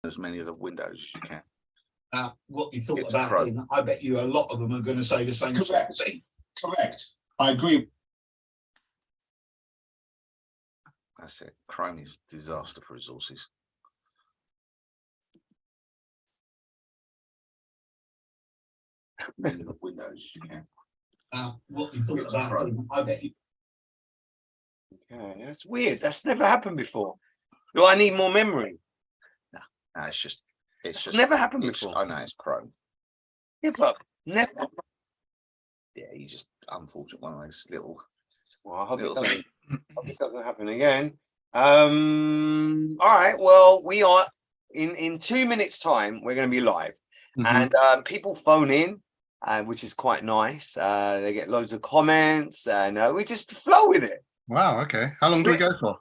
as many of the windows as you can. What you thought It's about Chrome. him, I bet you a lot of them are going to say the same thing. Correct. I agree. That's it. Chrome is disaster for resources. Many of the windows you can. What you thought It's about Chrome. him, I bet you. Okay, that's weird. That's never happened before. Do I need more memory? No, it's just Never happened it's- before. I know it's Chrome. Yeah, but never. Yeah, you just unfortunate one of those little. Well, I hope Little it doesn't happen again. All right. Well, we are in 2 minutes' time. We're going to be live, and people phone in, which is quite nice. They get loads of comments, and we just flow with it. Wow. Okay. How long do we go for?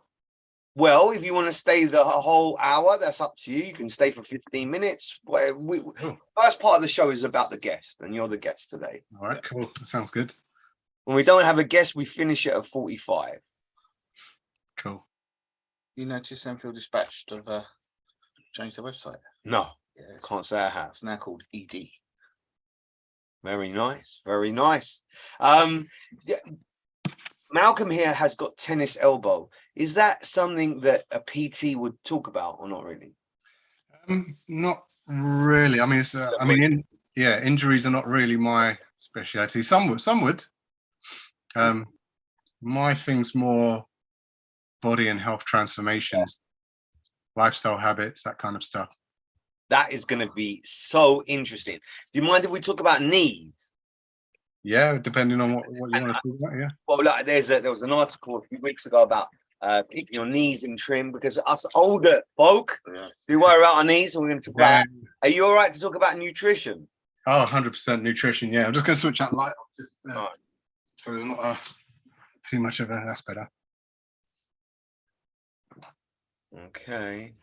Well, if you want to stay the whole hour, that's up to you. You can stay for 15 minutes. First part of the show is about the guest, and you're the guest today. All right. Cool. That sounds good. When we don't have a guest, we finish it at 45. Cool. You notice Enfield Dispatch have changed their website? No, Yeah, can't say I have. it's now called ED. Very nice. Very nice. Yeah. Malcolm here has got tennis elbow. Is that something that a PT would talk about or not really? Not really. I mean, it's. Injuries are not really my specialty. Some would. My thing's more body and health transformations, lifestyle habits, that kind of stuff. That is going to be so interesting. Do you mind if we talk about knees? Yeah, depending on what you want to talk about. Yeah. Well, look, there was an article a few weeks ago about keeping your knees in trim because us older folk do worry about our knees. So we're going to talk about. Are you all right to talk about nutrition? Oh, 100% nutrition. Yeah, I'm just going to switch that light off just Right. so there's not too much of a. That's better. Okay,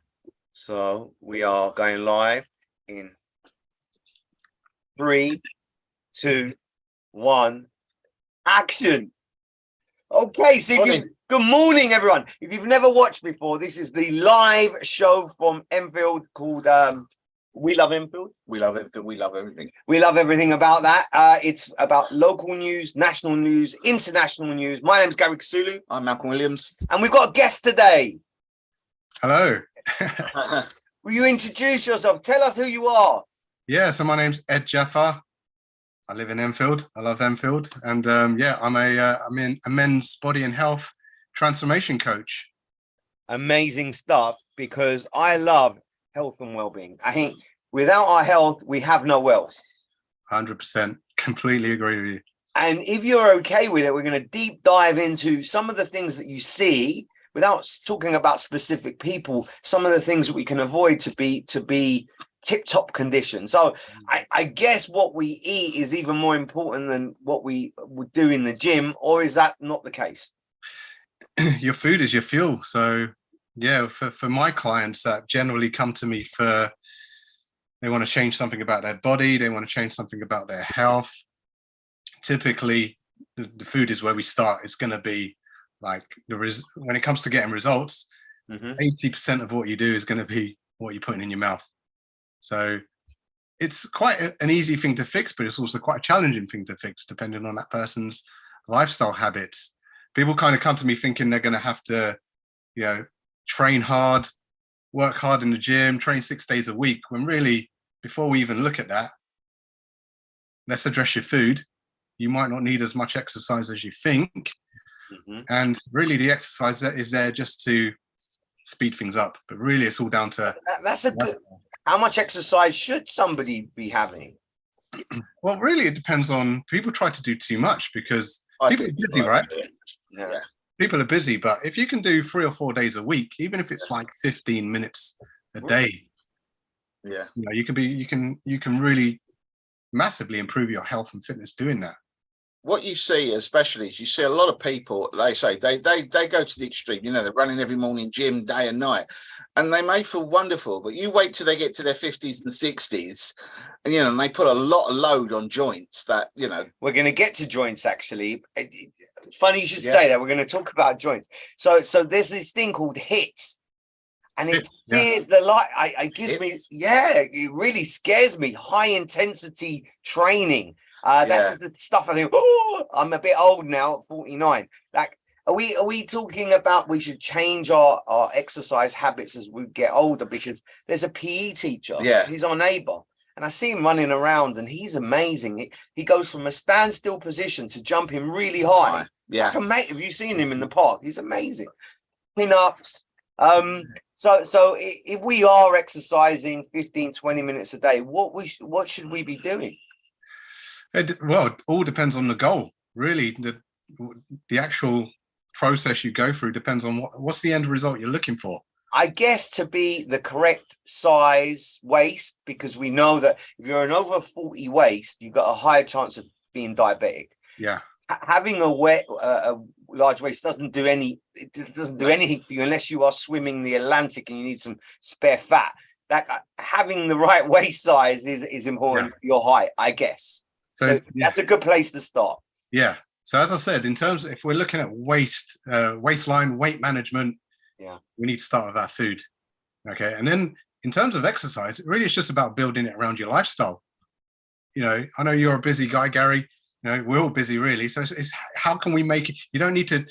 so we are going live in 3, 2, 1, action. Okay, so good morning, everyone. If you've never watched before, this is the live show from Enfield called We Love Enfield. We love everything. We love everything. We love everything about that. It's about local news, national news, international news. My name's Gary Kasulu. I'm Malcolm Williams. And we've got a guest today. Hello. Will you introduce yourself? Tell us who you are. Yeah, so my name's Ed Jaffa. I live in Enfield. I love Enfield. And I'm a men's body and health transformation coach. Amazing stuff, because I love health and well-being. I think without our health, we have no wealth. 100%. Completely agree with you. And if you're okay with it, we're going to deep dive into some of the things that you see without talking about specific people, some of the things that we can avoid to be tip-top condition. So I guess what we eat is even more important than what we would do in the gym, or is that not the case? Your food is your fuel. So yeah, for my clients that generally come to me they want to change something about their body, they want to change something about their health. Typically, the food is where we start. It's going to be like when it comes to getting results, 80% of what you do is going to be what you're putting in your mouth. So it's quite an easy thing to fix, but it's also quite a challenging thing to fix depending on that person's lifestyle habits. People kind of come to me thinking they're going to have to, train hard, work hard in the gym, train 6 days a week, when really, before we even look at that, let's address your food. You might not need as much exercise as you think. And really the exercise is there just to speed things up. But really it's all down to... That's a good... How much exercise should somebody be having? Well, really it depends on... People try to do too much because people are busy, right? Yeah. People are busy, but if you can do 3 or 4 days a week, even if it's like 15 minutes a day, you can really massively improve your health and fitness doing that. What you see, especially, is you see a lot of people. They say they go to the extreme. They're running every morning, gym, day and night, and they may feel wonderful. But you wait till they get to their 50s and 60s, and and they put a lot of load on joints. That we're going to get to joints. Actually, funny you should say that. We're going to talk about joints. So there's this thing called HIIT, and it Yeah. fears the light. It gives me, Hits. it really scares me. High intensity training. That's the stuff I think. Oh, I'm a bit old now at 49. Like, are we talking about we should change our exercise habits as we get older? Because there's a PE teacher. Yeah. He's our neighbor. And I see him running around and he's amazing. He goes from a standstill position to jumping really high. Yeah. Like, mate, have you seen him in the park? He's amazing. Pin-ups. So if we are exercising 15, 20 minutes a day, what should we be doing? Well, it all depends on the goal, really. The actual process you go through depends on what's the end result you're looking for. I guess to be the correct size waist, because we know that if you're an over 40 waist, you've got a higher chance of being diabetic. Yeah. Having a large waist doesn't do anything for you unless you are swimming the Atlantic and you need some spare fat. That having the right waist size is important for your height, I guess. So that's a good place to start. Yeah. So as I said, in terms, if we're looking at waistline, weight management, we need to start with our food. Okay. And then in terms of exercise, really it's just about building it around your lifestyle. You know, I know you're a busy guy, Gary. You know, we're all busy really. So it's how can we make it? You don't need to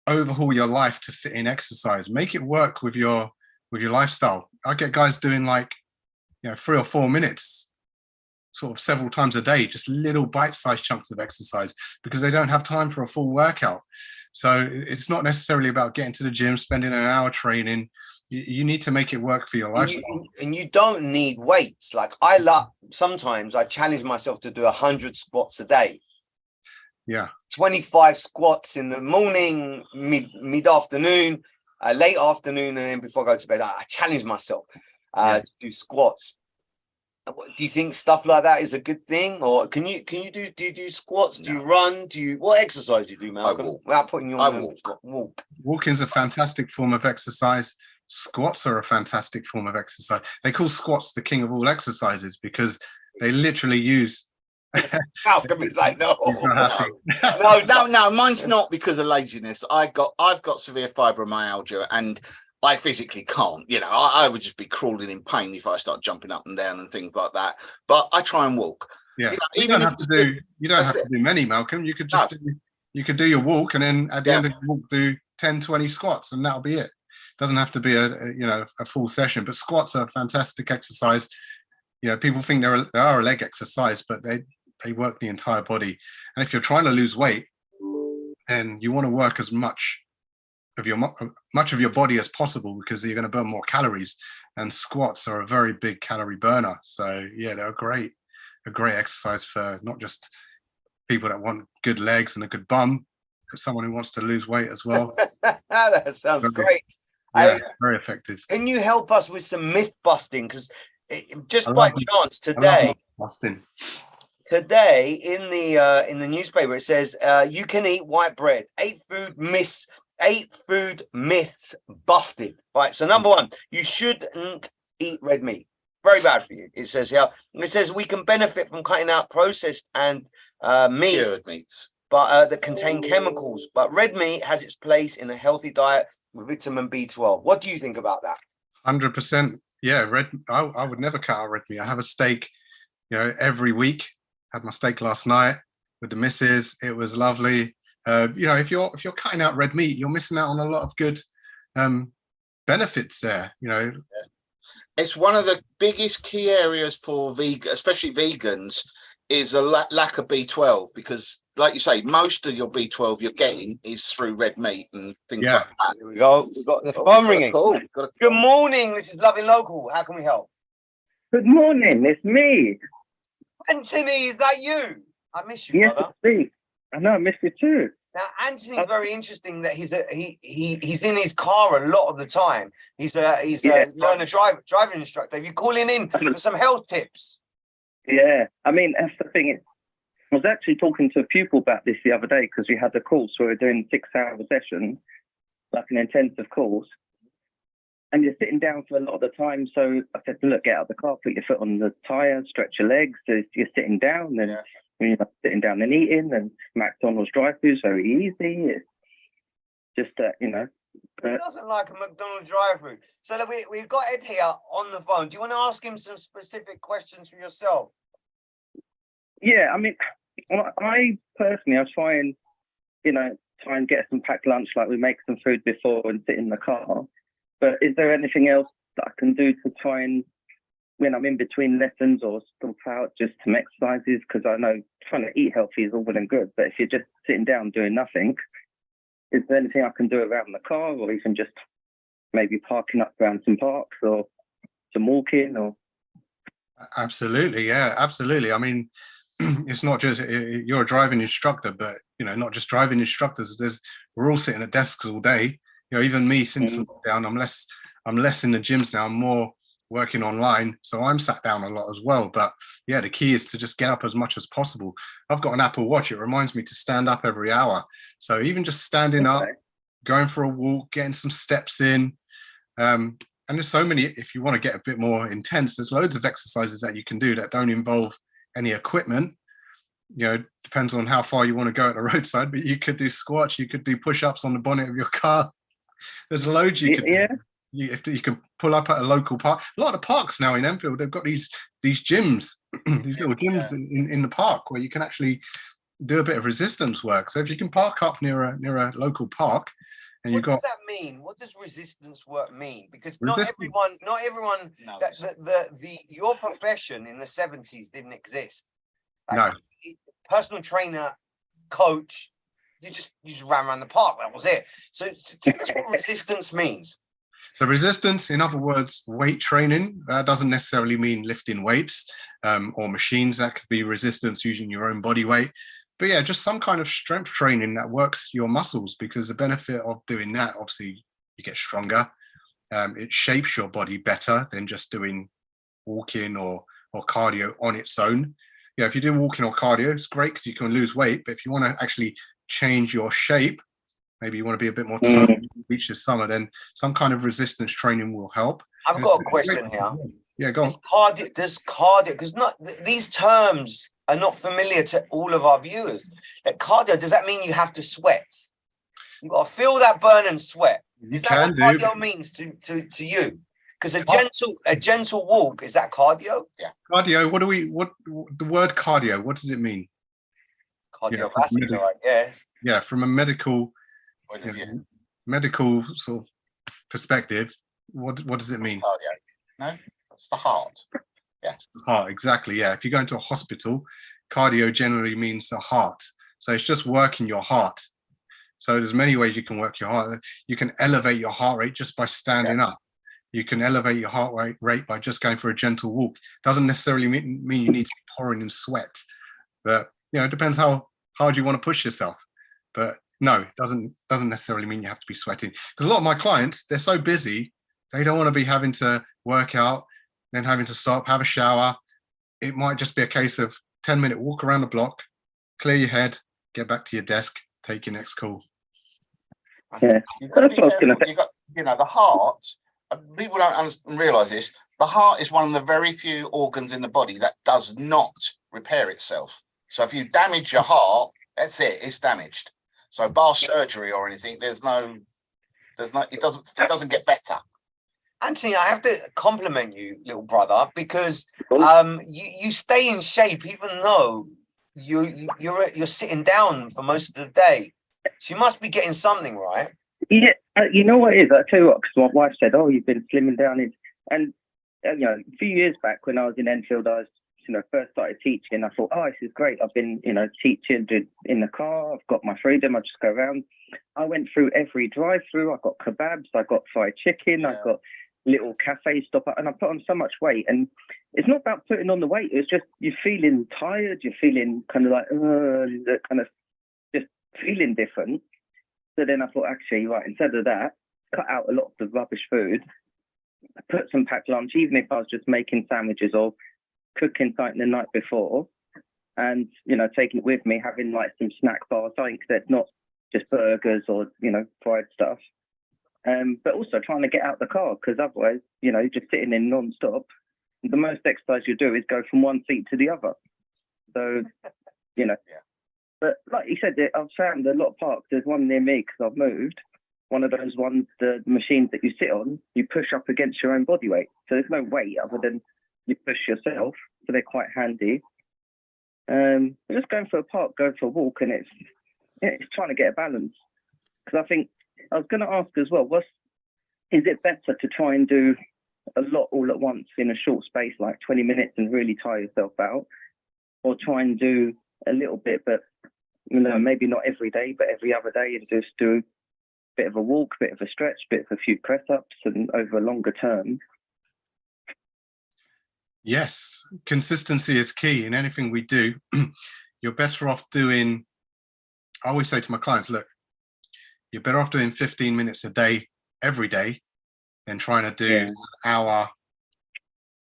overhaul your life to fit in exercise. Make it work with your lifestyle. I get guys doing 3 or 4 minutes sort of several times a day, just little bite-sized chunks of exercise, because they don't have time for a full workout. So it's not necessarily about getting to the gym, spending an hour training. You need to make it work for your lifestyle. And you don't need weights. Like sometimes I challenge myself to do 100 squats a day. Yeah. 25 squats in the morning, mid-afternoon, late afternoon, and then before I go to bed, I challenge myself to do squats. Do you think stuff like that is a good thing, or do you do squats? Do you run? What exercise do you do, Malcolm? I walk. Without putting you on walk. Walking's a fantastic form of exercise. Squats are a fantastic form of exercise. They call squats the king of all exercises because they literally use. Malcolm is like, no. No, mine's not because of laziness. I've got severe fibromyalgia and I physically can't, I would just be crawling in pain if I start jumping up and down and things like that. But I try and walk. Yeah, you don't have to do many, Malcolm. You could just do your walk, and then at the end of the walk, do 10, 20 squats, and that'll be it. Doesn't have to be a full session. But squats are a fantastic exercise. People think they are a leg exercise, but they work the entire body. And if you're trying to lose weight, and you want to work as much of your body as possible, because you're going to burn more calories, and squats are a very big calorie burner. So they're a great exercise for not just people that want good legs and a good bum, but someone who wants to lose weight as well. That sounds great. Very effective. Can you help us with some myth busting? Because just by chance today in the newspaper it says you can eat white bread. 8 food myths busted. Right. So number 1, you shouldn't eat red meat. Very bad for you. It says here. It says we can benefit from cutting out processed and cured meats, but that contain chemicals. But red meat has its place in a healthy diet with vitamin B12. What do you think about that? 100%. Yeah, I would never cut out red meat. I have a steak, every week. Had my steak last night with the missus. It was lovely. If you're cutting out red meat, you're missing out on a lot of good benefits there. It's one of the biggest key areas for especially vegans, is a lack of B12, because, like you say, most of your B12 you're getting is through red meat and things like that. Here we go. We've got the phone ringing. Good morning. This is Loving Local. How can we help? Good morning. It's me. Anthony, is that you? I miss you, yes, brother. It's me. I know, I miss you too. Now, Anthony's very interesting that he's in his car a lot of the time. He's a learner driving instructor. Are you calling in for some health tips? Yeah, I mean, that's the thing. I was actually talking to a pupil about this the other day, because we had the course where we're doing 6-hour sessions, like an intensive course. And you're sitting down for a lot of the time. So I said, look, get out of the car, put your foot on the tyre, stretch your legs. So you're sitting down, and you're sitting down and eating, and McDonald's drive-throughs very easy. It's just He doesn't like a McDonald's drive-through. So that we've got Ed here on the phone. Do you want to ask him some specific questions for yourself? Yeah, I mean, I personally, I try and get some packed lunch, like we make some food before and sit in the car. But is there anything else that I can do to try and, when I'm in between lessons or stop out, just some exercises? Because I know trying to eat healthy is all well and good, but if you're just sitting down doing nothing, is there anything I can do around the car, or even just maybe parking up around some parks or some walking? Or Absolutely, yeah, absolutely. I mean, it's not just you're a driving instructor, but not just driving instructors. We're all sitting at desks all day. Even me, since lockdown, I'm less in the gyms now. I'm more working online, so I'm sat down a lot as well. But yeah, the key is to just get up as much as possible. I've got an Apple Watch. It reminds me to stand up every hour. So even just standing up, going for a walk, getting some steps in. And there's so many, if you want to get a bit more intense, there's loads of exercises that you can do that don't involve any equipment. Depends on how far you want to go at the roadside, but you could do squats, you could do push-ups on the bonnet of your car. There's loads you could do. You can pull up at a local park. A lot of parks now in Enfield, they've got these gyms, these little gyms in the park where you can actually do a bit of resistance work. So if you can park up near a local park, and what does that mean? What does resistance work mean? Because not everyone knows. Your profession in the 70s didn't exist. No. Personal trainer, coach, you just ran around the park. That was it. So tell us what resistance means. So resistance, in other words, weight training. That doesn't necessarily mean lifting weights or machines. That could be resistance using your own body weight. But yeah, just some kind of strength training that works your muscles, because the benefit of doing that, obviously, you get stronger. It shapes your body better than just doing walking or cardio on its own. Yeah, if you do walking or cardio, it's great because you can lose weight. But if you want to actually change your shape, maybe you want to be a bit more tough, reach the summer, then some kind of resistance training will help. I've got a question here. Yeah, go on. Does cardio, because these terms are not familiar to all of our viewers. That cardio, does that mean you have to sweat? You've got to feel that burn and sweat. Is that what cardio means to you? Because a gentle walk, is that cardio? Yeah. Cardio, what the word cardio, what does it mean? Cardiovascular, I guess. Yeah, from a medical sort of perspective, what does it mean? Cardio. No, it's the heart. Yeah. It's the heart, exactly. Yeah. If you go into a hospital, cardio generally means the heart. So it's just working your heart. So there's many ways you can work your heart. You can elevate your heart rate just by standing up. You can elevate your heart rate by just going for a gentle walk. Doesn't necessarily mean you need to be pouring in sweat, but it depends how hard you want to push yourself. But no, it doesn't necessarily mean you have to be sweating. Because a lot of my clients, they're so busy, they don't want to be having to work out, then having to stop, have a shower. It might just be a case of 10-minute walk around the block, clear your head, get back to your desk, take your next call. Yeah, you've got to be careful. The heart. People don't realise this. The heart is one of the very few organs in the body that does not repair itself. So if you damage your heart, that's it. It's damaged. So bar surgery or anything, it doesn't get better. Anthony, I have to compliment you, little brother, because you stay in shape even though you're sitting down for most of the day. So you must be getting something right. Yeah, you know what it is? I tell you what, because my wife said, "Oh, you've been slimming down." And a few years back when I was in Enfield, I was first started teaching. I thought, "Oh, this is great. I've been teaching in the car. I've got my freedom. I just go around." I went through every drive-through. I got kebabs. I got fried chicken. I got little cafe stop, and I put on so much weight. And it's not about putting on the weight. It's just you're feeling tired. You're feeling kind of like kind of just feeling different. So then I thought, actually, right, instead of that, cut out a lot of the rubbish food, put some packed lunch, even if I was just making sandwiches or cooking something the night before, and taking it with me, having like some snack bars, something that's not just burgers or fried stuff. But also trying to get out the car, because otherwise, just sitting in non-stop, the most exercise you do is go from one seat to the other. So, But like you said, I've found a lot of parks. There's one near me because I've moved, one of those ones, the machines that you sit on, you push up against your own body weight. So there's no weight other than you push yourself. So they're quite handy. Just going for a park, going for a walk, and it's trying to get a balance. Because I think I was going to ask as well, is it better to try and do a lot all at once in a short space, like 20 minutes, and really tire yourself out, or try and do a little bit, but maybe not every day, but every other day, and just do a bit of a walk, bit of a stretch, bit of a few press ups, and over a longer term? Yes, consistency is key in anything we do. You're better off doing, I always say to my clients, look, you're better off doing 15 minutes a day every day than trying to do an hour a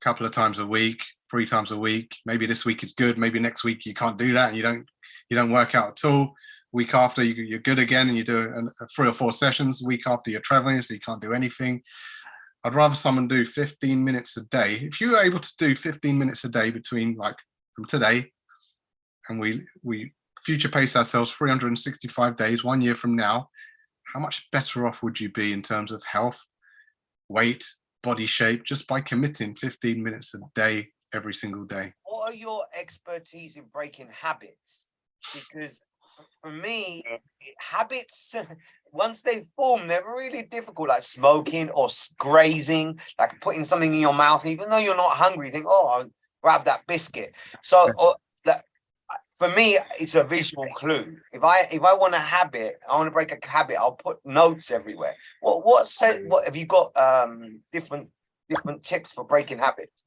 couple of times a week, 3 times a week. Maybe this week is good, maybe next week you can't do that and you don't work out at all. Week after you're good again and you do 3 or 4 sessions. Week after you're traveling, so you can't do anything. I'd rather someone do 15 minutes a day. If you're able to do 15 minutes a day between, like, from today, and we future pace ourselves 365 days, 1 year from now, how much better off would you be in terms of health, weight, body shape, just by committing 15 minutes a day every single day? What are your expertise in breaking habits? Because for me, habits, once they form, they're really difficult, like smoking or grazing, like putting something in your mouth, even though you're not hungry, you think, oh, I'll grab that biscuit. So for me, it's a visual clue. If I want a habit, I want to break a habit, I'll put notes everywhere. What have you got different tips for breaking habits?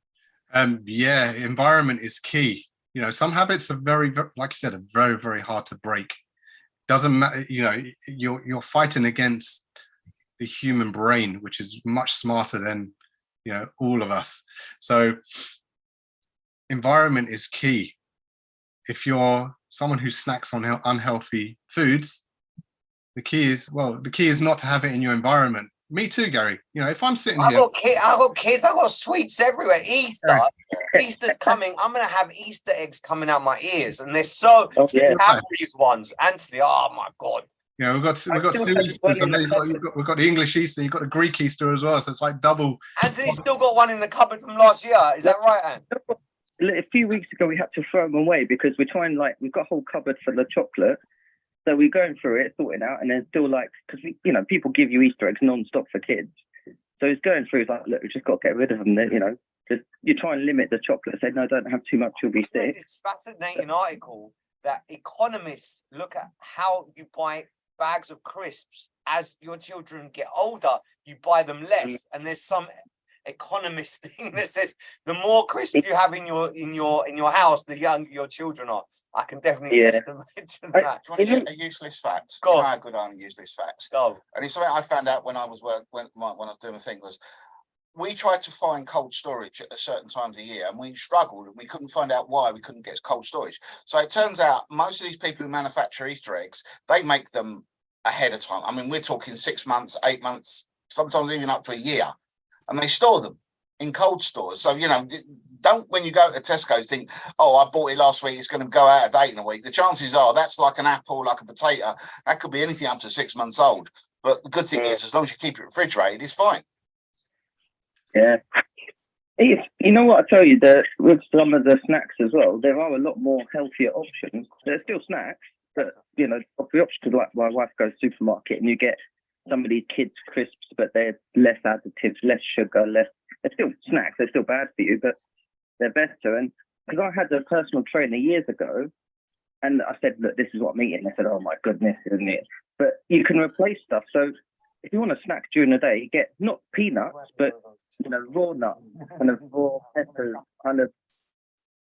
Yeah, environment is key. Some habits are very, like you said, are very, very hard to break. Doesn't matter, you're fighting against the human brain, which is much smarter than, all of us. So environment is key. If you're someone who snacks on unhealthy foods, the key is not to have it in your environment. Me too, Gary. If I'm sitting here, I got kids, I got sweets everywhere. Easter's coming. I'm gonna have Easter eggs coming out my ears, and they're so calories ones. Anthony, oh my god. We've got 2 Easters, and then we've got the English Easter, you've got the Greek Easter as well. So it's like double. Anthony's still got one in the cupboard from last year. Is that right, Anne? A few weeks ago, we had to throw them away because we're trying, we've got a whole cupboard full of chocolate. So we're going through it, sorting out, and then still because people give you Easter eggs non-stop for kids. So it's going through, it's like, look, we've just got to get rid of them. Just you try and limit the chocolate. Say, no, don't have too much, you'll be sick. This fascinating article that economists look at how you buy bags of crisps as your children get older, you buy them less, and there's some economist thing that says the more crisps you have in your house, the younger your children are. I can definitely testimony to that. Do you want to get a useless fact? Go on. How good are useless facts? Go. And it's something I found out when I was doing a thing was, we tried to find cold storage at certain times of year, and we struggled, and we couldn't find out why we couldn't get cold storage. So it turns out most of these people who manufacture Easter eggs, they make them ahead of time. I mean, we're talking 6 months, 8 months, sometimes even up to a year, and they store them in cold stores. So, don't, when you go to Tesco's, think, oh, I bought it last week, it's going to go out of date in a week. The chances are that's like an apple, like a potato. That could be anything up to 6 months old. But the good thing is, as long as you keep it refrigerated, it's fine. Yeah. You know what I tell you, that with some of the snacks as well, there are a lot more healthier options. They're still snacks, but, the option, like my wife goes to the supermarket and you get some of these kids' crisps, but they're less additives, less sugar, they're still snacks, they're still bad for you, but they're better. And because I had a personal trainer years ago, and I said, look, this is what I'm eating. They said, oh my goodness, isn't it? But you can replace stuff. So if you want a snack during the day, get not peanuts, but raw nuts, kind of raw peppers, kind of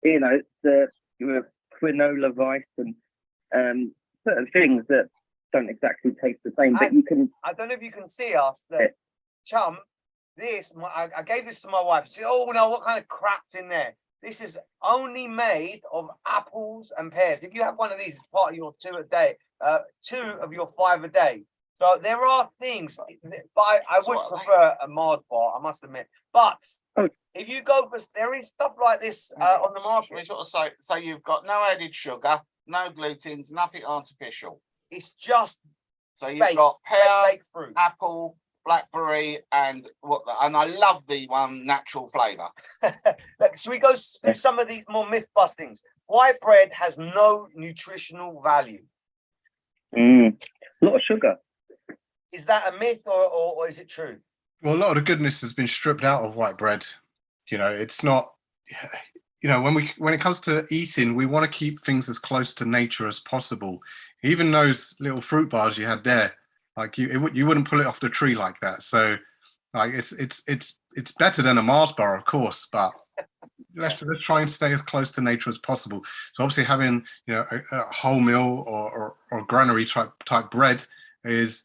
the quinola rice and certain things that don't exactly taste the same. But you can. I don't know if you can see us, chum. I gave this to my wife. She said, oh no, what kind of crap's in there? This is only made of apples and pears. If you have one of these, it's part of your 2 a day, 2 of your 5 a day. So there are things, but I would prefer a Mars bar, I must admit. But if you go for, there is stuff like this on the market. We sort of so you've got no added sugar, no glutens, nothing artificial. It's just So you've Fake, got pear, fake fruit. apple, blackberry, and and I love the one natural flavour. Look, should we go through some of these more myth bustings? White bread has no nutritional value. A lot of sugar. Is that a myth or is it true? Well, a lot of the goodness has been stripped out of white bread. You know, it's not. You know, when it comes to eating, we want to keep things as close to nature as possible. Even those little fruit bars you had there, like you wouldn't pull it off the tree like that. So, like it's better than a Mars bar, of course, but let's try and stay as close to nature as possible. So obviously having, you know, a wholemeal or granary type bread is,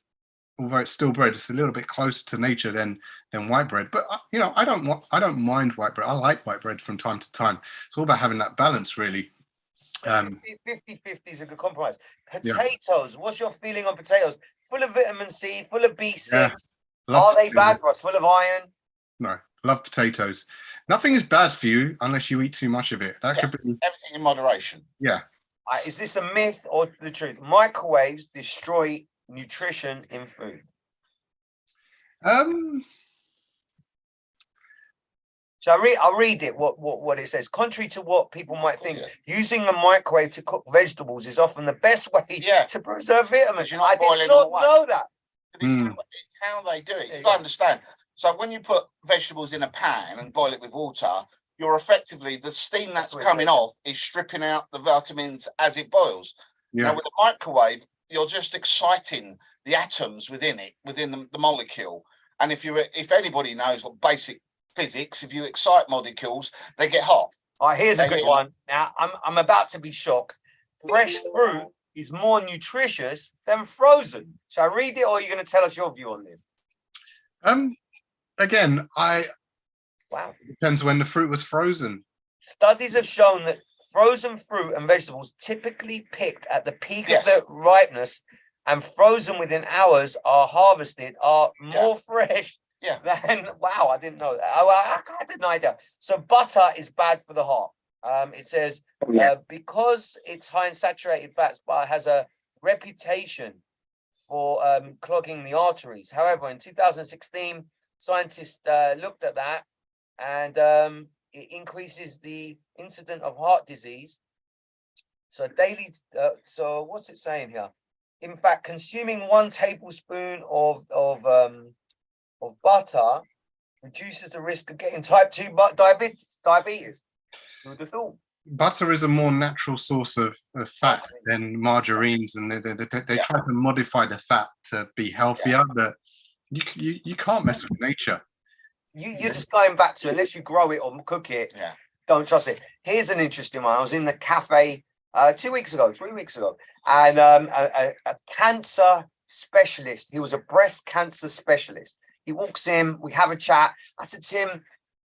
although it's still bread, it's a little bit closer to nature than white bread. But you know, I don't mind white bread. I like white bread from time to time. It's all about having that balance, really. 50-50 is a good compromise. Potatoes, what's your feeling on potatoes? Full of vitamin C, full of B6. Yeah. Are they bad for us? Full of iron? No, love potatoes. Nothing is bad for you unless you eat too much of it. That could be Everything in moderation. Yeah. Is this a myth or the truth? Microwaves destroy nutrition in food. So I'll read it. What it says. Contrary to what people might think, using a microwave to cook vegetables is often the best way to preserve vitamins. You're not I did boiling not them away. know that. It's how they do it. You got to understand. So when you put vegetables in a pan and boil it with water, you're effectively, the steam that's coming off is stripping out the vitamins as it boils. Yeah. Now with a microwave, you're just exciting the atoms within it, within the molecule. And if anybody knows what basic physics, if you excite molecules, they get hot. All right, here's a good one. Now I'm about to be shocked. Fresh fruit is more nutritious than frozen. Shall I read it, or are you going to tell us your view on this? Again, Wow. depends when the fruit was frozen. Studies have shown that frozen fruit and vegetables typically picked at the peak of their ripeness and frozen within hours are harvested are more fresh than, wow, I didn't know that. I had no idea. So butter is bad for the heart. It says because it's high in saturated fats, but has a reputation for clogging the arteries. However, in 2016, scientists looked at that, and it increases the incidence of heart disease. So daily, so what's it saying here? In fact, consuming 1 tablespoon of butter reduces the risk of getting type 2 diabetes. Who would have thought? Butter is a more natural source of fat than margarines, and they try to modify the fat to be healthier, but you can't mess with nature. You're just going back to, unless you grow it or cook it, don't trust it. Here's an interesting one. I was in the cafe 3 weeks ago, and a cancer specialist, he was a breast cancer specialist. He walks in, we have a chat. I said to him,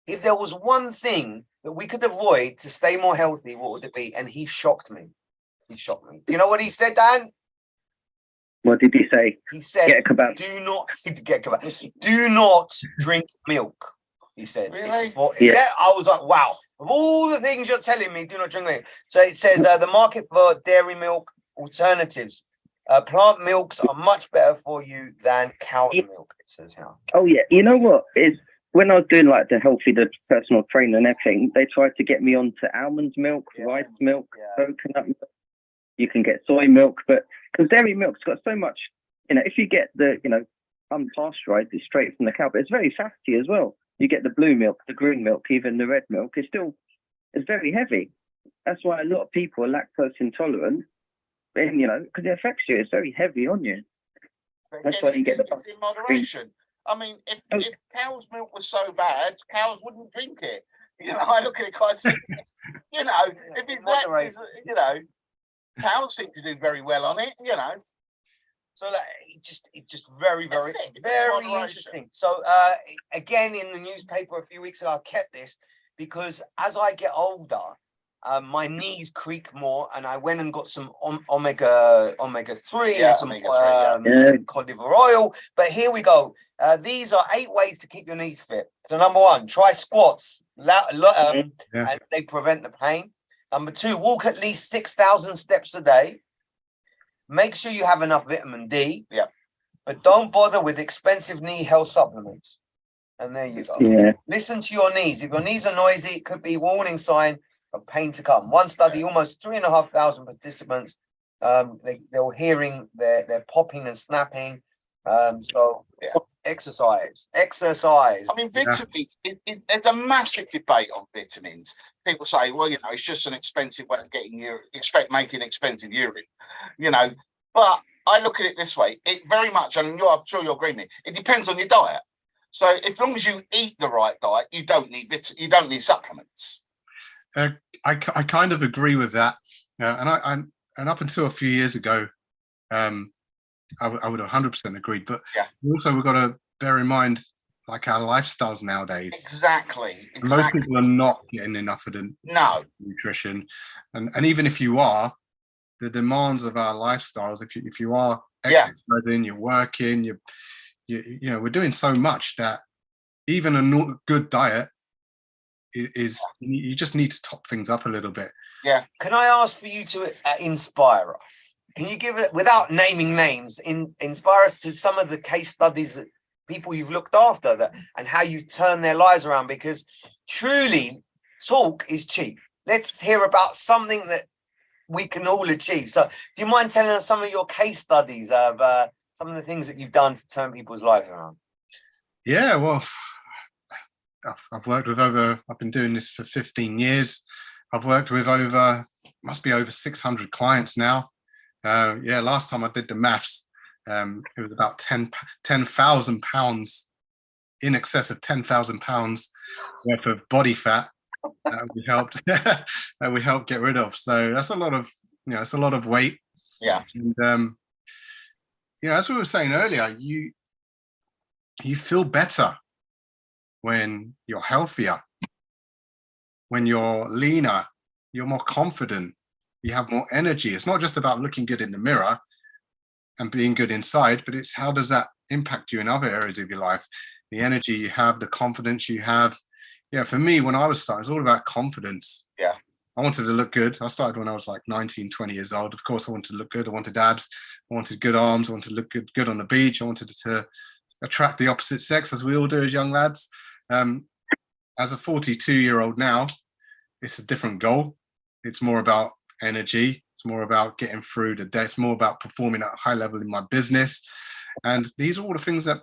if there was one thing that we could avoid to stay more healthy, what would it be? And he shocked me. Do you know what he said, Dan? What did he say? He said, get a kebab. Do not drink milk. He said, really? I was like, wow. Of all the things you're telling me, do not drink milk. So it says the market for dairy milk alternatives. Plant milks are much better for you than cow's milk, it says here. Oh, yeah. You know what? When I was doing like the personal trainer and everything, they tried to get me onto almond milk, rice milk, coconut milk. You can get soy milk, but because dairy milk's got so much, if you get the, unpasteurized, it's straight from the cow, but it's very fatty as well. You get the blue milk, the green milk, even the red milk. It's very heavy. That's why a lot of people are lactose intolerant. And, because it affects you. It's very heavy on you. That's why you get the in moderation. I mean, if cow's milk was so bad, cows wouldn't drink it. I look at it quite simply. If it's cows seem to do very well on it. So it's just very, very, very interesting. So again, in the newspaper a few weeks ago, I kept this because as I get older, my knees creak more, and I went and got some omega 3 and some cod liver oil. But here we go. These are 8 ways to keep your knees fit. So number 1, try squats, and they prevent the pain. Number 2, walk at least 6,000 steps a day. Make sure you have enough vitamin D. but don't bother with expensive knee health supplements. And there you go. Yeah. Listen to your knees. If your knees are noisy, it could be a warning sign of pain to come. One study, almost 3,500 participants, they were hearing they're popping and snapping. So yeah, exercise. I mean, vitamins, there's a massive debate on vitamins. People say, well, it's just an expensive way of making expensive urine, but I look at it this way. It very much, and I'm sure you'll agree with me, it depends on your diet. So as long as you eat the right diet, you don't need supplements. I kind of agree with that. And up until a few years ago, I would 100% agree. But also we've got to bear in mind, like, our lifestyles nowadays. Exactly. Most people are not getting enough of the nutrition, and even if you are, the demands of our lifestyles. If you are exercising, you're working, we're doing so much that even a good diet is you just need to top things up a little bit. Yeah. Can I ask for you to inspire us? Can you give it, without naming names, inspire us to some of the case studies that people you've looked after and how you turn their lives around? Because truly, talk is cheap. Let's hear about something that we can all achieve. So do you mind telling us some of your case studies of some of the things that you've done to turn people's lives around? Yeah, well, I've worked with I've been doing this for 15 years. I've worked with must be over 600 clients now. Last time I did the maths, it was about 10,000 pounds, in excess of 10,000 pounds worth of body fat that we helped get rid of. So that's a lot of, it's a lot of weight. Yeah. And as we were saying earlier, you feel better when you're healthier, when you're leaner, you're more confident, you have more energy. It's not just about looking good in the mirror and being good inside, but it's how does that impact you in other areas of your life? The energy you have, the confidence you have. Yeah, for me, when I was starting, it was all about confidence. Yeah. I wanted to look good. I started when I was like 19, 20 years old. Of course, I wanted to look good. I wanted abs. I wanted good arms. I wanted to look good on the beach. I wanted to attract the opposite sex, as we all do as young lads. As a 42-year-old now, it's a different goal. It's more about energy. It's more about getting through the day. It's more about performing at a high level in my business. And these are all the things that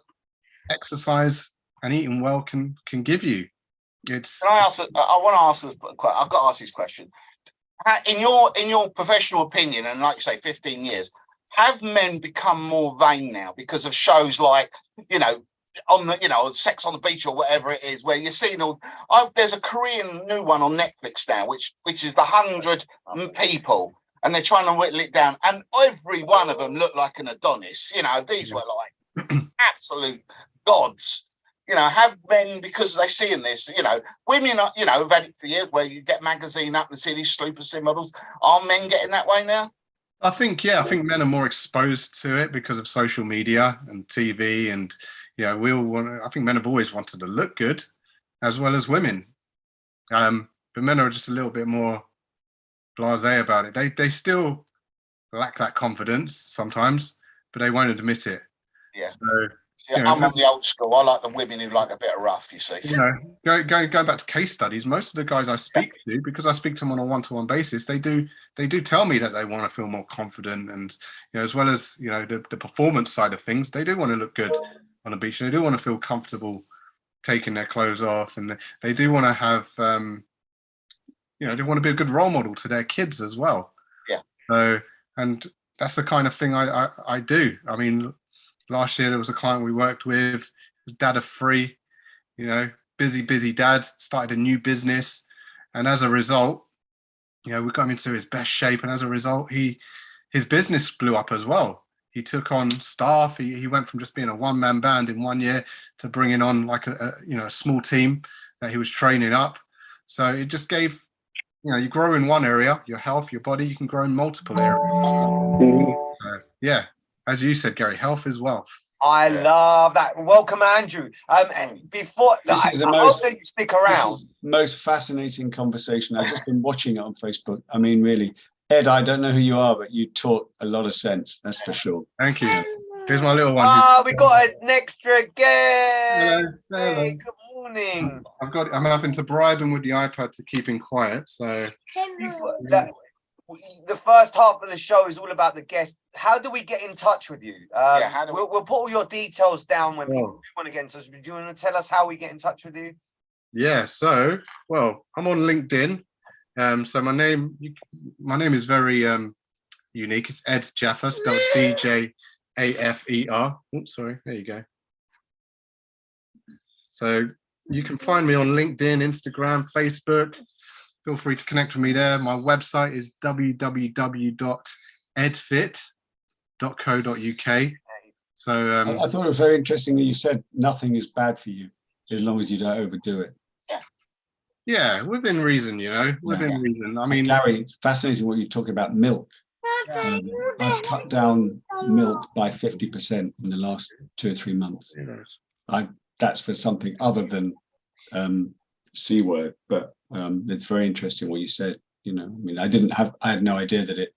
exercise and eating well can give you. I want to ask this. I've got to ask this question. In your professional opinion, and like you say, 15 years, have men become more vain now because of shows like, on the, Sex on the Beach or whatever it is, where you're seeing there's a Korean new one on Netflix now, which is the 100 people, and they're trying to whittle it down, and every one of them look like an Adonis. These were like absolute gods. Have men, because they see in this, women are, have had it for years, where you get magazine up and see these super models. Are men getting that way now? I think men are more exposed to it because of social media and TV, and I think men have always wanted to look good, as well as women. But men are just a little bit more blasé about it. They still lack that confidence sometimes, but they won't admit it. Yeah. So, I'm on the old school. I like the women who like a bit of rough, you see. Going back to case studies, most of the guys I speak to, because I speak to them on a one-to-one basis, they do tell me that they want to feel more confident, and as well as the performance side of things, they do want to look good on the beach. They do want to feel comfortable taking their clothes off, and they do want to have they want to be a good role model to their kids as well. Yeah. So, and that's the kind of thing I do. I mean, last year there was a client we worked with, dad of 3, busy dad, started a new business, and as a result, we got him into his best shape, and as a result, his business blew up as well. He took on staff. He went from just being a one-man band in 1 year to bringing on like a small team that he was training up. So it just gave, you grow in one area, your health, your body, you can grow in multiple areas. So, as you said, Gary, health is wealth. I love that. Welcome, Andrew. And before, I hope that you stick around. This is the most fascinating conversation. I've just been watching it on Facebook. I mean, really, Ed, I don't know who you are, but you talk a lot of sense. That's for sure. Thank you. Here's my little one. Ah, we got an extra guest. Hello, say hello. Hey, good morning. I'm having to bribe him with the iPad to keep him quiet. So The first half of the show is all about the guest. How do we get in touch with you? how do we- We'll put all your details down when people Oh. do want to get in touch with you. Do you want to tell us how we get in touch with you? yeah, so I'm on LinkedIn. So my name is very unique. It's Ed Jaffer, spelled DJAFER. Oops, sorry. There you go. So you can find me on LinkedIn, Instagram, Facebook. Feel free to connect with me there. My website is www.edfit.co.uk. So I thought it was very interesting that you said nothing is bad for you as long as you don't overdo it. yeah, within reason, within reason. I mean, Gary, it's fascinating what you talk about milk. I've cut down milk by 50% in the last 2 or 3 months. That's for something other than C word, but it's very interesting what you said. I mean, I had no idea that it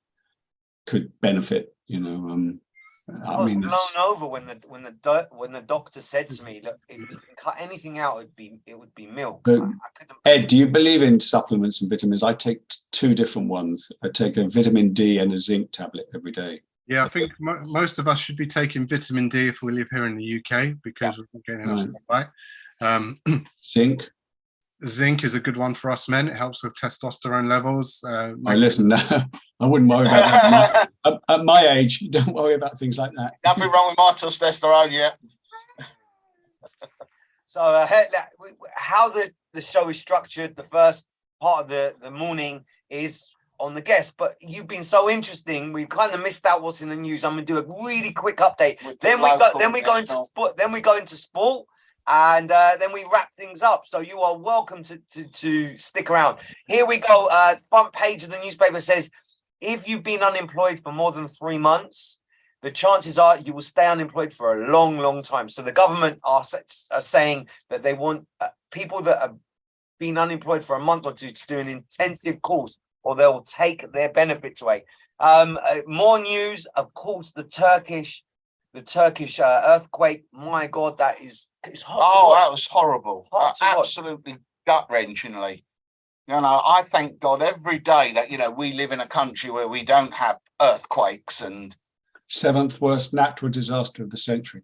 could benefit. I was blown over when the doctor said to me, "Look, if you can cut anything out, it would be milk." But, I couldn't Ed, do you believe in supplements and vitamins? I take 2 different ones. I take a vitamin D and a zinc tablet every day. yeah, I think most of us should be taking vitamin D if we live here in the UK because we're not getting enough sunlight. Zinc. Zinc is a good one for us men. It helps with testosterone levels. Listen, I wouldn't worry about that. At my age, you don't worry about things like that. Nothing wrong with my testosterone yet. So how the show is structured, the first part of the morning is on the guest, but you've been so interesting. We've kind of missed out what's in the news. I'm gonna do a really quick update. Then we go into sport. And then we wrap things up. So you are welcome to stick around. Here we go. Front page of the newspaper says, if you've been unemployed for more than 3 months, the chances are you will stay unemployed for a long, long time. So the government are saying that they want people that have been unemployed for a month or two to do an intensive course, or they'll take their benefits away. More news, of course, the Turkish earthquake. My God, that is. That was horrible. Hot to watch. Absolutely gut-wrenchingly. I thank God every day that, we live in a country where we don't have earthquakes and 7th worst natural disaster of the century.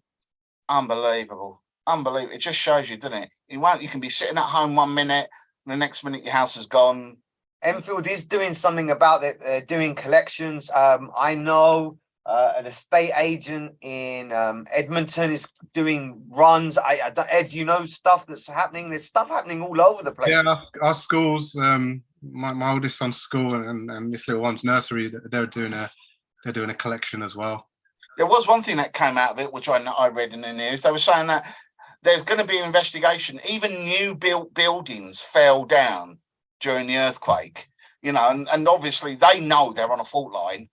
unbelievable. It just shows you, doesn't it? You can be sitting at home 1 minute, and the next minute your house is gone. Enfield is doing something about it. They're doing collections. I know an estate agent in Edmonton is doing runs. Ed, do you know stuff that's happening? There's stuff happening all over the place. Yeah, our schools, my oldest son's school and this little one's nursery, they're doing a collection as well. There was one thing that came out of it, which I read in the news. They were saying that there's going to be an investigation. Even new built buildings fell down during the earthquake, and obviously they know they're on a fault line.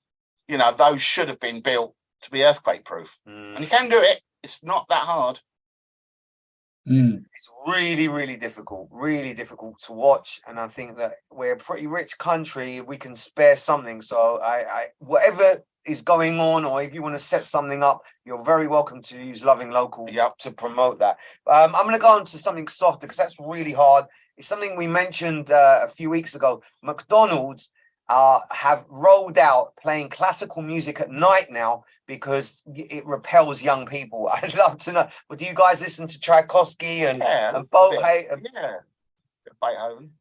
Those should have been built to be earthquake proof. And you can do it. It's not that hard. It's really, really difficult to watch. And I think that we're a pretty rich country. We can spare something. So I whatever is going on, or if you want to set something up, you're very welcome to use Loving Local to promote that. I'm going to go on to something softer because that's really hard. It's something we mentioned a few weeks ago. McDonald's have rolled out playing classical music at night now because it repels young people. I'd love to know. But do you guys listen to Tchaikovsky and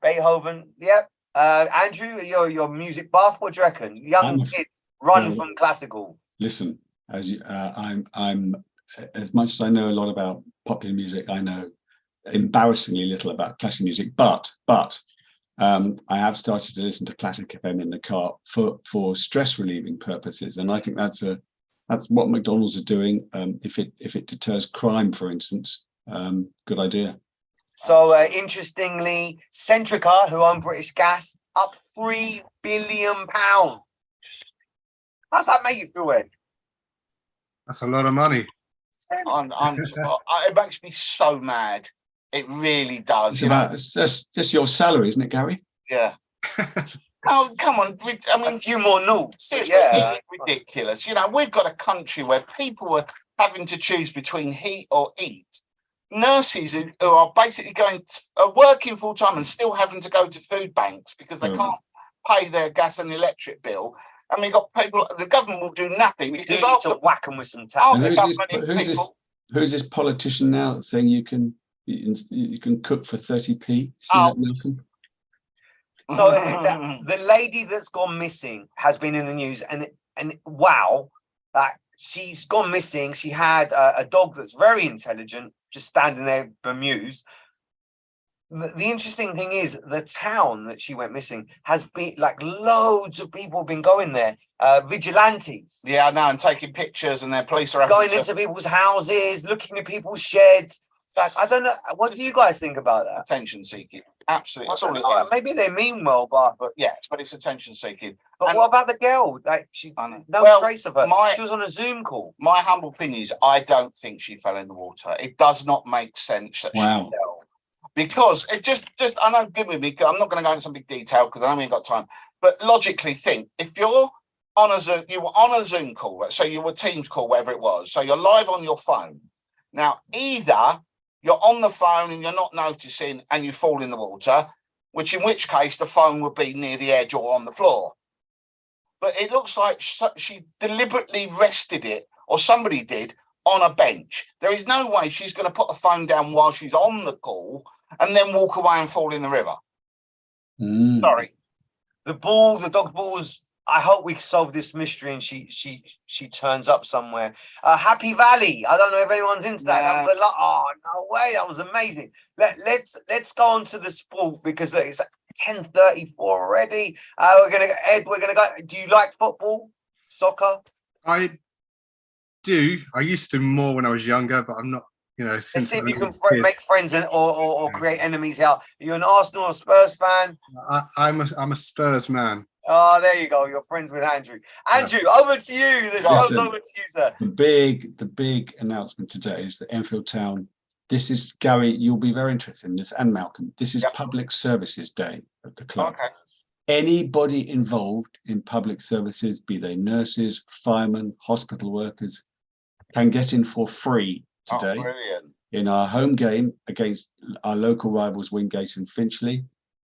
Beethoven? Yeah. Andrew, you're a music buff. What do you reckon? Young kids run from classical. Listen, I'm as much as I know a lot about popular music, I know embarrassingly little about classical music. But I have started to listen to Classic FM in the car for stress relieving purposes, and I think that's what McDonald's are doing. If it deters crime, for instance, good idea. So interestingly, Centrica, who own British Gas, up £3 billion. How's that make you feel, Ed? That's a lot of money. It makes me so mad. It really does. That's your salary, isn't it, Gary? Yeah. Oh, come on. I A mean, few more noughts. seriously, Yeah. it's ridiculous. You know, we've got a country where people are having to choose between heat or eat. Nurses who are basically are working full time and still having to go to food banks because they can't pay their gas and electric bill. And we've got people, the government will do nothing We do because need after to whack them with some after And tax. who's this politician now saying you can cook for 30p? See Oh. that, Malcolm? So the lady that's gone missing has been in the news, and wow, she's gone missing. She had a dog that's very intelligent, just standing there bemused. The interesting thing is the town that she went missing has been like loads of people have been going there, vigilantes. Yeah, I know, and taking pictures, and their police are going into people's houses, looking at people's sheds. Like, I don't know. What do you guys think about that? attention seeking. Absolutely, that's all it is. Maybe they mean well, but Yeah, but it's attention seeking. but And- what about the girl? Like, she I know. no Well, trace of her. my- She was on a Zoom call. My humble opinion is, I don't think she fell in the water. It does not make sense that Wow. she fell. Because it just I know, give me, I'm not going to go into some big detail because I haven't got time. But logically, think if you're on a Zoom, you were on a Zoom call, right? So you were Teams call, whatever it was. So you're live on your phone. Now, either you're on the phone and you're not noticing and you fall in the water, in which case the phone would be near the edge or on the floor. But it looks like she deliberately rested it, or somebody did, on a bench. There is no way she's going to put the phone down while she's on the call and then walk away and fall in the river. Sorry. The dog's balls. I hope we solve this mystery and she turns up somewhere. Happy Valley. I don't know if anyone's into that. That was a lot. Oh no way! That was amazing. Let's go on to the sport because it's 10:34 already. Ed. We're gonna go. Do you like football, soccer? I do. I used to more when I was younger, but I'm not. You know, Let's since see if I you was can a kid. make friends or create enemies out. Are you an Arsenal or Spurs fan? I'm a Spurs man. Oh, there you go. You're friends with Andrew. Andrew, over to you. The show's Listen. over to you, sir. The big announcement today is that Enfield Town. This is Gary. You'll be very interested in this, and Malcolm. This is Public Services Day at the club. Okay. Anybody involved in public services, be they nurses, firemen, hospital workers, can get in for free today Oh, brilliant. in our home game against our local rivals Wingate and Finchley.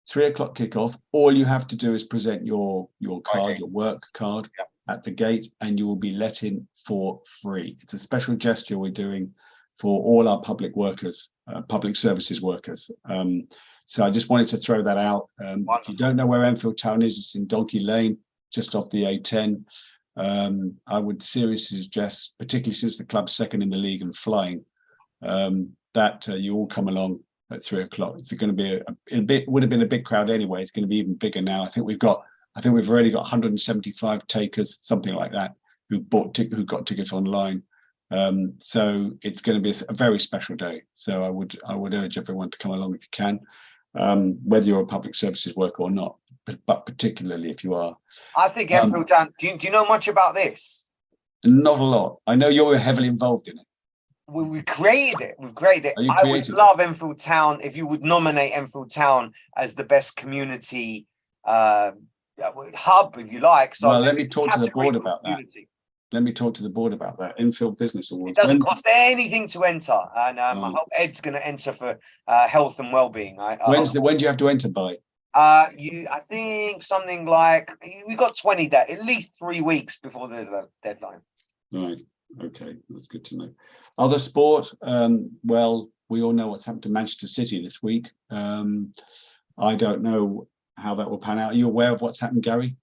3 o'clock kickoff. All you have to do is present your card, Okay. your work card Yep. at the gate, and you will be let in for free. It's a special gesture we're doing for all our public workers, public services workers. So I just wanted to throw that out. If you Wonderful. don't know where Enfield Town is, it's in Donkey Lane, just off the A10. I would seriously suggest, particularly since the club's second in the league and flying, that you all come along at 3 o'clock. It's going to be would have been a big crowd anyway. It's going to be even bigger now. I think we've already got 175 takers, something like that, who got tickets online. So it's going to be a very special day. So I would urge everyone to come along if you can, whether you're a public services worker or not, but particularly if you are. I think Enfield Town. Do you know much about this? Not a lot. I know you're heavily involved in it. We created it. We've created it. Oh, you I would created it. love Enfield Town if you would nominate Enfield Town as the best community hub, if you like. So Well, let me it's talk to the category board for about that. community. Let me talk to the board about that. Enfield Business It Awards. doesn't cost anything to enter, and I Mm. hope Ed's going to enter for health and well-being. When do you have to enter by? I think something like we got 20 days, at least 3 weeks before the deadline. Right. Okay, that's good to know. Other sport, well, we all know what's happened to Manchester City this week. I don't know how that will pan out. Are you aware of what's happened, Gary?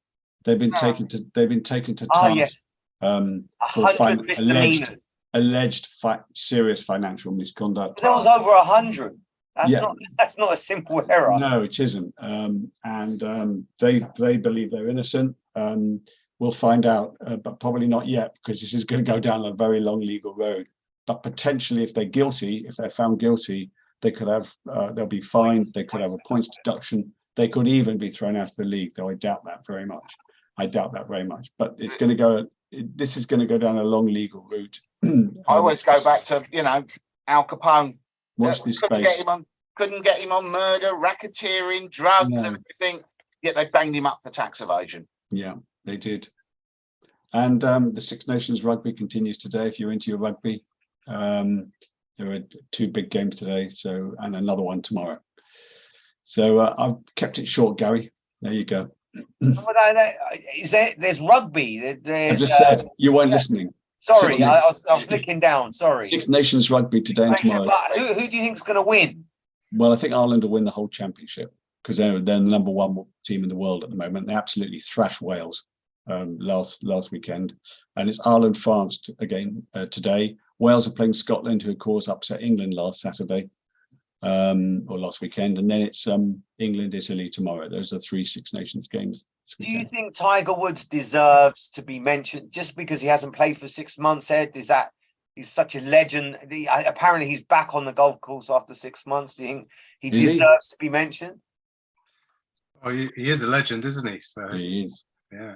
They've been No. taken to Oh task yes, for 100 misdemeanors. alleged serious financial misconduct. There was over 100. Yeah. That's not a simple error. No, it isn't. They believe they're innocent. We'll find out, but probably not yet, because this is going to go down a very long legal road. But potentially, if they're found guilty, they could have, they'll be fined. They could have a points deduction. They could even be thrown out of the league, though I doubt that very much. But it's going to go. This is going to go down a long legal route. I always go back to, Al Capone. Watch this Couldn't space. get him on murder, racketeering, drugs, No. and everything. Yet they banged him up for tax evasion. Yeah, they did. And the Six Nations rugby continues today. If you're into your rugby, there are 2 big games today, so and another one tomorrow. So I've kept it short, Gary. There you go. There's rugby. I There's, just said you weren't listening. sorry, Six I was flicking down. Sorry. Six Nations rugby today and tomorrow. But who do you think's going to win? Well, I think Ireland will win the whole championship because they're the number 1 team in the world at the moment. They absolutely thrashed Wales last weekend, and it's Ireland France again today. Wales are playing Scotland, who of course upset England last Saturday or last weekend, and then it's England Italy tomorrow. Those are 3 Six Nations games. Do you think Tiger Woods deserves to be mentioned just because he hasn't played for 6 months, Ed? Is that he's such a legend? Apparently he's back on the golf course after 6 months. Do you think he deserves to be mentioned? Oh, he is a legend, isn't he? So He is. yeah.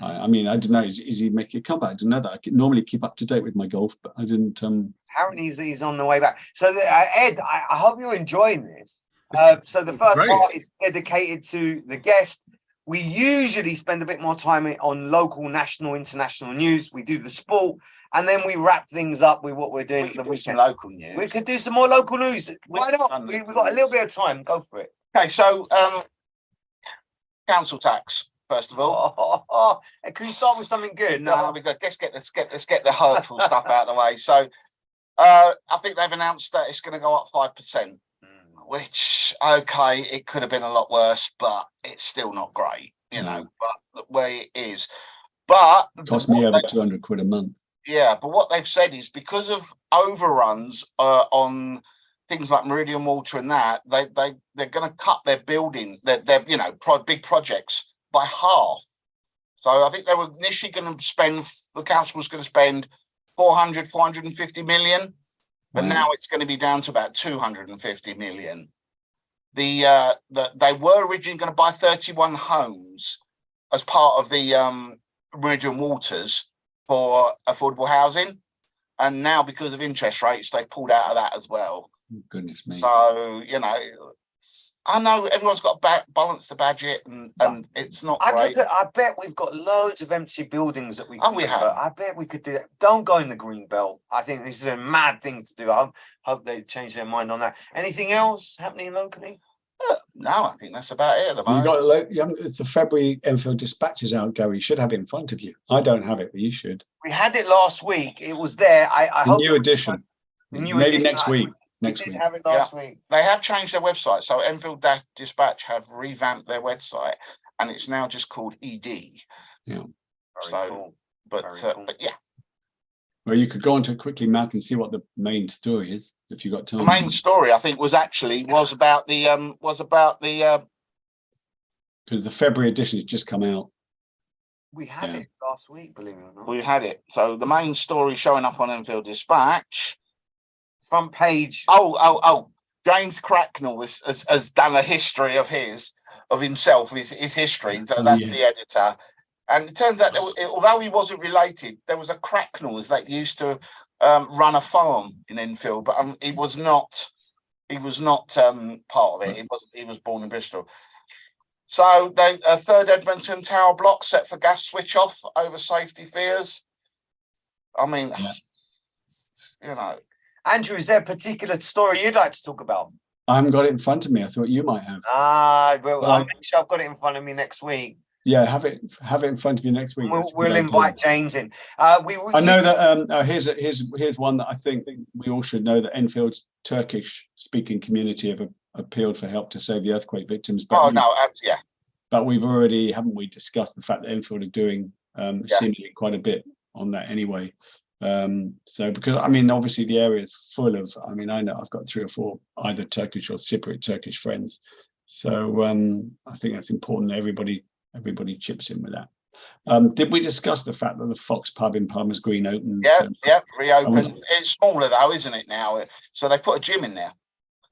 I mean, I don't know. Is he making a comeback? I didn't know that. I normally keep up to date with my golf, but I didn't. Apparently he's on the way back. So Ed, I hope you're enjoying this. So the first part is dedicated to the guest. We usually spend a bit more time on local, national, international news. We do the sport, and then we wrap things up with what we're doing We for could the do some weekend. local news. We could do some more local news. Why not? We've got a little bit of time. Go for it. Okay, so council tax first of all. Can you start with something good? No, we got let's get the hurtful stuff out of the way. So I think they've announced that it's going to go up 5%, which okay, it could have been a lot worse, but it's still not great, you know. But the way it is, but Cost me over 200 quid a month. yeah, but what they've said is because of overruns on things like Meridian Water and that, they're going to cut their building, their big projects by half. So I think they were initially going to spend, the council was going to spend 450 million, but now it's going to be down to about 250 million. They were originally going to buy 31 homes as part of the Meridian Waters for affordable housing, and now because of interest rates, they've pulled out of that as well. Goodness me. So I know everyone's got to balance the budget, and it's not great. I bet we've got loads of empty buildings that we. We have. I bet we could do that. Don't go in the green belt. I think this is a mad thing to do. I hope they change their mind on that. Anything else happening locally? No, I think that's about it at the moment. It's the February Enfield Dispatches out, Gary. You should have it in front of you. I don't have it, but you should. We had it last week. It was there. I hope New edition. Maybe next week. Next week. Have it last week. They have changed their website. So Enfield Dispatch have revamped their website, and it's now just called ED. Yeah. Cool. But yeah. Well, you could go on to it quickly, Matt, and see what the main story is if you got time. The main story, I think, was about the because the February edition has just come out. We had it last week, believe it or not. We had it. So the main story showing up on Enfield Dispatch. Front page. Oh! James Cracknell has done a history of himself, his history. So that's the editor. And it turns out, although he wasn't related, there was a Cracknells that used to run a farm in Enfield, but he was not. He was not part of it. He was born in Bristol. So a third Edmonton Tower block set for gas switch off over safety fears. I mean, Andrew, is there a particular story you'd like to talk about? I haven't got it in front of me. I thought you might have. Well, I'll make sure I've got it in front of me next week. Yeah, have it in front of you next week. We'll invite James in. I know that here's one that I think we all should know, that Enfield's Turkish-speaking community have appealed for help to save the earthquake victims. But But we've already, haven't we, discussed the fact that Enfield are doing seemingly quite a bit on that anyway. So because obviously the area is full of, I know I've got 3 or 4 either Turkish or Cypriot Turkish friends. So I think that's important that everybody chips in with that. Did we discuss the fact that the Fox pub in Palmer's Green opened? Yeah, reopened. It's smaller though, isn't it now? So they put a gym in there.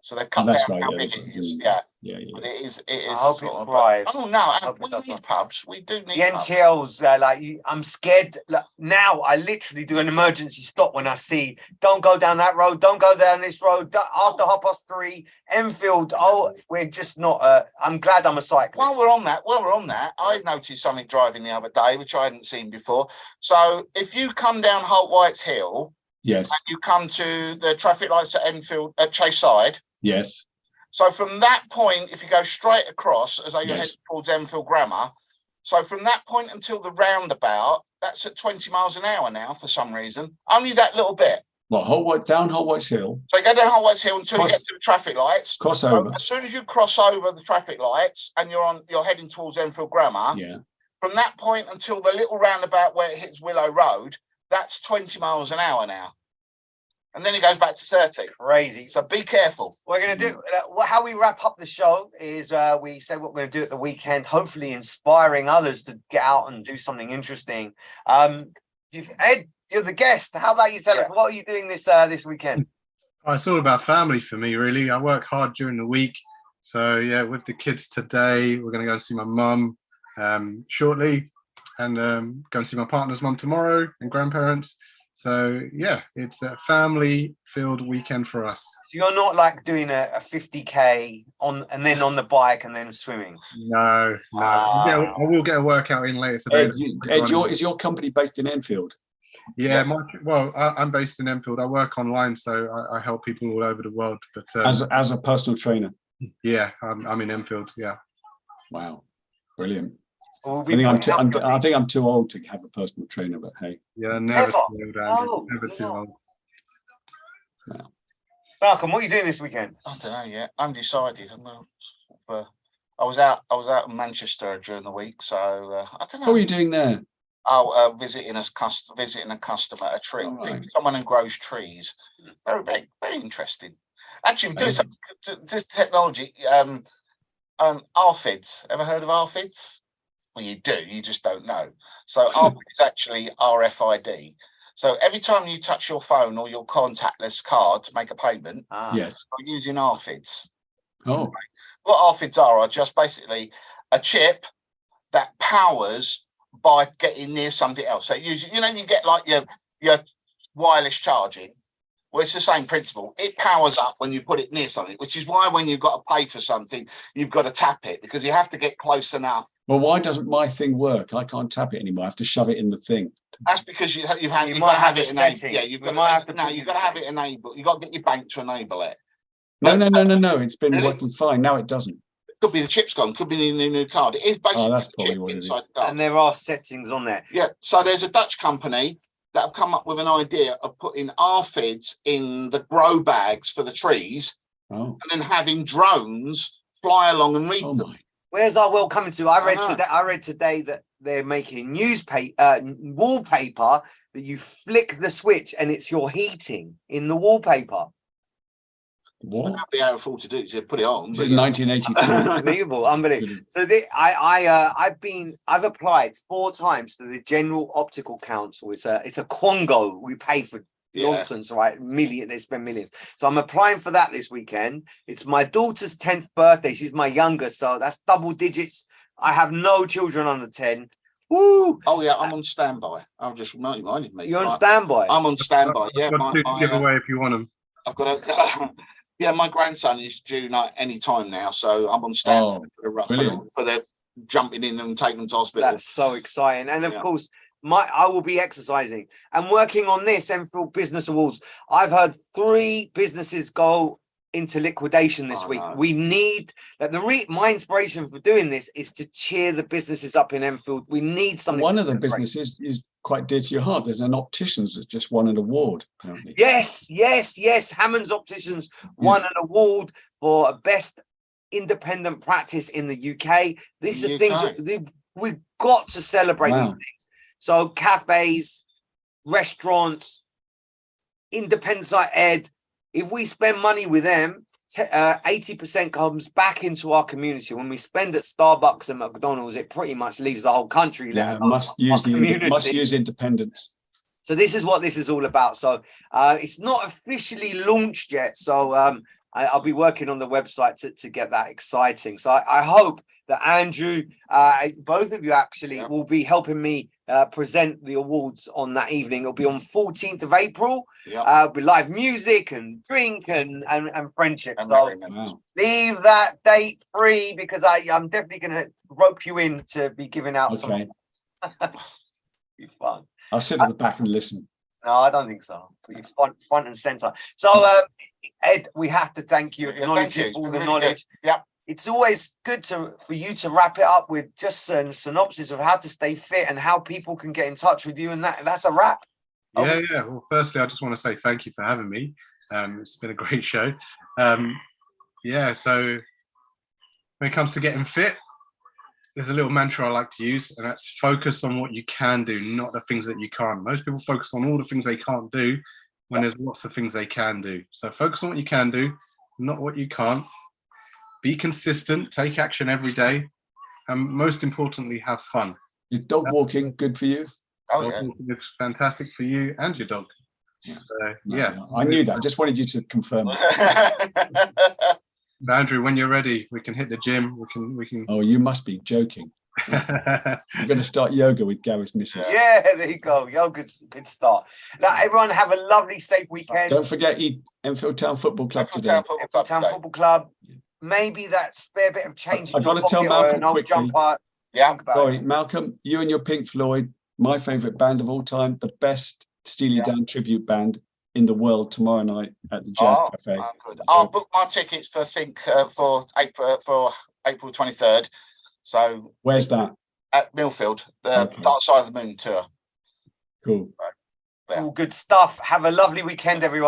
So they've cut that's down right, how yeah, big it is. yeah. Yeah. Yeah. But it is. It is. I hope sort it of- thrives. Oh no! hope it We does need well. pubs. We do need The pubs. NTLs, I'm scared. Like, now I literally do an emergency stop when I see, don't go down that road, don't go down this road. After 3:30, Enfield. Oh, we're just not. I'm glad I'm a cyclist. While we're on that, I noticed something driving the other day, which I hadn't seen before. So if you come down Holt White's Hill Yes. and you come to the traffic lights at Enfield at Chase Side, Yes. so from that point, if you go straight across as though you're Yes. heading towards Enfield Grammar, so from that point until the roundabout, that's at 20 miles an hour now for some reason. Only that little bit. What? Down Holt White's Hill. So you go down Holt White's Hill until you Cross- get to the traffic lights. Crossover. As soon as you cross over the traffic lights and you're heading towards Enfield Grammar, Yeah. from that point until the little roundabout where it hits Willow Road, that's 20 miles an hour now. And then it goes back to 30. Crazy. So be careful. We're going to do how we wrap up the show is we say what we're going to do at the weekend, hopefully inspiring others to get out and do something interesting. Ed, you're the guest. How about you tell us, what are you doing this weekend? Oh, it's all about family for me, really. I work hard during the week. So, yeah, with the kids today, we're going to go and see my mum shortly and go and see my partner's mum tomorrow and grandparents. So, yeah, it's a family-filled weekend for us. You're not like doing a 50K and then on the bike and then swimming. No. I will get a workout in later today. Ed, is your company based in Enfield? Yeah, I'm based in Enfield. I work online, so I help people all over the world. But As a personal trainer. yeah, I'm in Enfield. Yeah. Wow, brilliant. We'll I think I'm too old to have a personal trainer, but hey. Yeah, never too old, Andy. No, Never too old. Malcolm, what are you doing this weekend? I don't know yet. Undecided. I was out in Manchester during the week, so I don't know. What are you doing there? Oh, visiting a customer, a tree, Oh, right. someone who grows trees. Very, very, very interesting. Actually, we're doing Amazing. some this technology. RFIDs. Ever heard of RFIDs? Well, you do. You just don't know. So RFID is actually RFID. So every time you touch your phone or your contactless card to make a payment, Yes. you're using RFIDs. Oh, What RFIDs are just basically a chip that powers by getting near something else. So usually, you get like your wireless charging. Well, it's the same principle. It powers up when you put it near something, which is why when you've got to pay for something, you've got to tap it because you have to get close enough. well, why doesn't my thing work? I can't tap it anymore. I have to shove it in the thing. That's because you've got to might have have it a enabled. setting. Yeah, you've We got might have to. to No, put you've you got to to have it enabled. You've got to get your bank to enable it. No. It's been Really? working fine. Now it doesn't. Could be the chip's gone. Could be the new card. It is basically that's the probably chip what it inside is. the card. And there are settings on there. Yeah, so there's a Dutch company that have come up with an idea of putting RFIDs in the grow bags for the trees Oh, and then having drones fly along and read oh them. my. Where's our world coming to? I know. read today that they're making wallpaper that you flick the switch and it's your heating in the wallpaper. What? That'd be helpful to do to put it on. This But is 1982. Unbelievable. So I've applied 4 times to the General Optical Council. It's a quango. We pay for Yeah. nonsense, right? They spend millions. So I'm applying for that this weekend. It's my daughter's 10th birthday. She's my youngest, so that's double digits. I have no children under 10. Woo! Oh yeah, I'm on standby. I'm just reminded me. You're on standby. I'm on standby. Yeah, I've got 2 to give away if you want them. I've got a. Yeah, my grandson is due any time now, so I'm on standby brilliant. for the jumping in and taking them to hospital. That's so exciting. And of Yeah. course, I will be exercising and working on this Enfield Business Awards. I've heard 3 businesses go into liquidation this week. No. We need that. My inspiration for doing this is to cheer the businesses up in Enfield. We need something. One to of the celebrate. businesses is quite dear to your heart. There's an opticians that just won an award, apparently. Yes. Hammond's Opticians won an award for best independent practice in the UK. This is things that we've got to celebrate these things. So cafes, restaurants, independents like Ed, if we spend money with them, 80% comes back into our community. When we spend at Starbucks and McDonald's, it pretty much leaves the whole country. Yeah, let alone must use independence. So this is what this is all about. So it's not officially launched yet. So I'll be working on the website to get that exciting. So I hope that Andrew, both of you actually will be helping me present the awards on that evening. It'll be on 14th of April. With live music and drink and friendship. And So Wow. leave that date free, because I'm definitely going to rope you in to be giving out some. Okay. Be fun. I'll sit at the back and listen. No, I don't think so. Put you front and center. So, Ed, we have to thank you, acknowledge thank you you. for all It's the been really knowledge. good. Yeah. It's always good for you to wrap it up with just a synopsis of how to stay fit and how people can get in touch with you, and that's a wrap. Yeah. Well, firstly, I just want to say thank you for having me. It's been a great show. So when it comes to getting fit, there's a little mantra I like to use, and that's focus on what you can do, not the things that you can't. Most people focus on all the things they can't do when there's lots of things they can do. So focus on what you can do, not what you can't. Be consistent, take action every day, and most importantly, have fun. Is dog walking good for you? Oh, Dog yeah. walking is fantastic for you and your dog. Yeah. So, No, I knew that. I just wanted you to confirm. Andrew, when you're ready, we can hit the gym. We can. Oh, you must be joking. You're going to start yoga with Gary's missus. Yeah, there you go. Yoga's a good start. Now, everyone have a lovely, safe weekend. Don't forget Enfield Town Football Club Enfield today. Town Football Enfield Club Town today. Football Club. Maybe that spare bit of change. I've in your got to tell pocket or Malcolm an old quickly. jumper. Yeah. Think about Sorry, it. Malcolm, you and your Pink Floyd, my favourite band of all time, the best Steely Dan tribute band in the world tomorrow night at the Jazz Cafe. Good. I'll book my tickets for for April 23rd. So Where's that? at Millfield, the Okay. Dark Side of the Moon tour. Cool. All good stuff. Have a lovely weekend, everyone.